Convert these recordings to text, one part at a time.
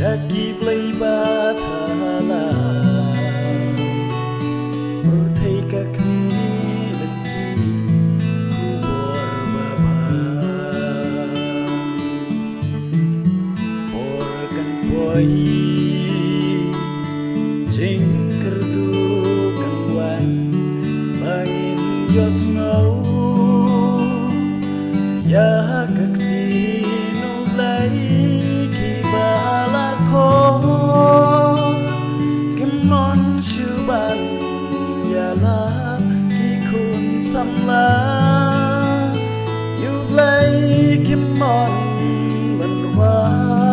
Jaki blai bathala Berthai kakni lagi kubor babang Porkan poi Jing kerdu kan wan Bangin yos ngau Ya kakti nublai Kimon syuban yalah kikun samla Yublai kimon benwai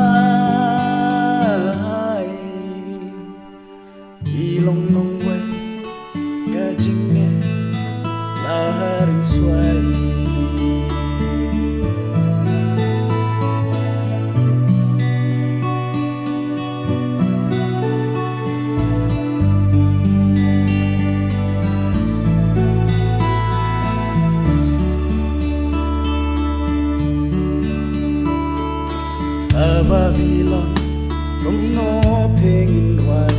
Ilong nong wai gajingnya laharing suai Babylon không ngó thêng hoài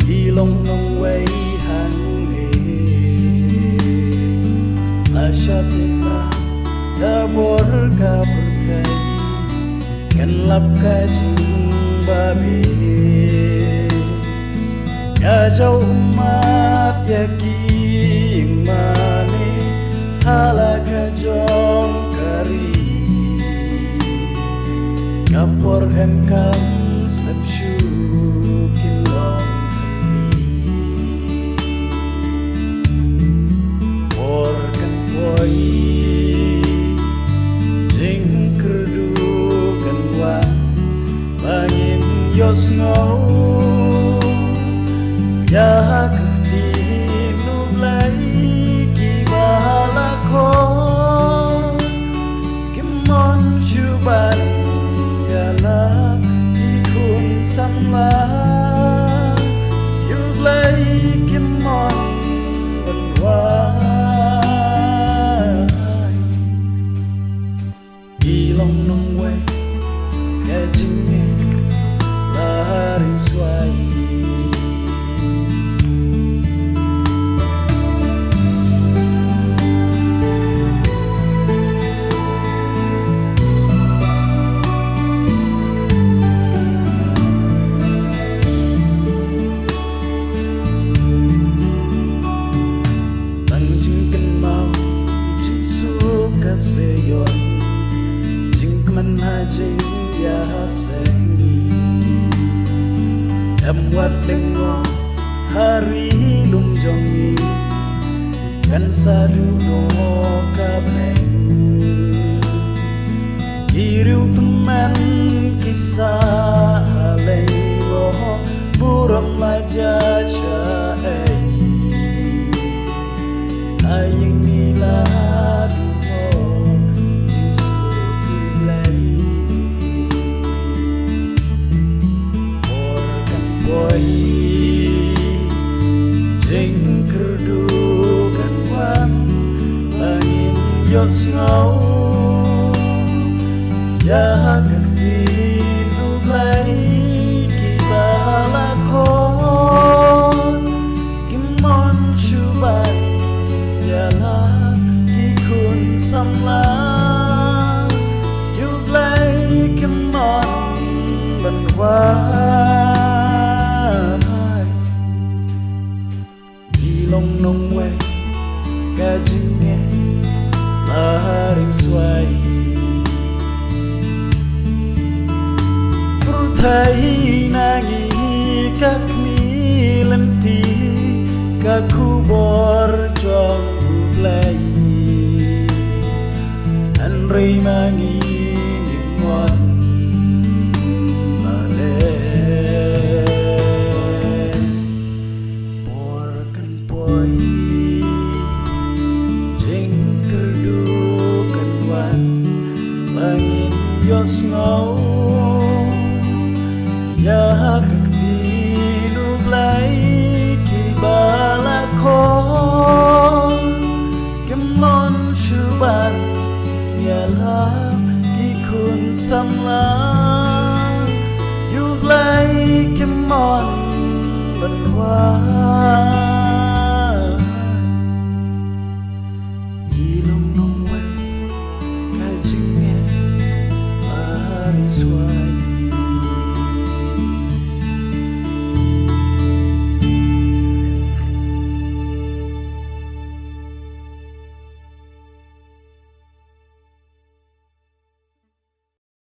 ilong nong wei hang he ashatika da bor ka berthai kan lap ka jing babi ya jau umat yakin mane halaka jong kari Kapor kam step shukin long kami Por kan poi Jing kerdu kan wan Bangin yos ngau Ya kakti nublai kibalako Kimon syuban Yalah ikun sama Yublai kimon benwai Ilong nong wei gajingnya laharing suai Seyon jing keman hajing ya seng wat dengo hari lum jongi kan sadu no kableng kiriu teman kisah lelo buram aja syai aying nilad Jing kerdu kan wan Bangin yos ngau Ya kakti nublai kibalakon Kimon syuban Yalah kikun samla Yublai kimon benwai Ilong nong wei gajingnya laharing suai Perthai nangi kakmi lenti kaku bor jong ublai Anrei mangi nimon Yos ngau Ya kakti nublai kibalakon Kemon syuban Yalah kikun samla lấy cái món văn hóa đi lòng nông quay cái chữ nghe ari xoay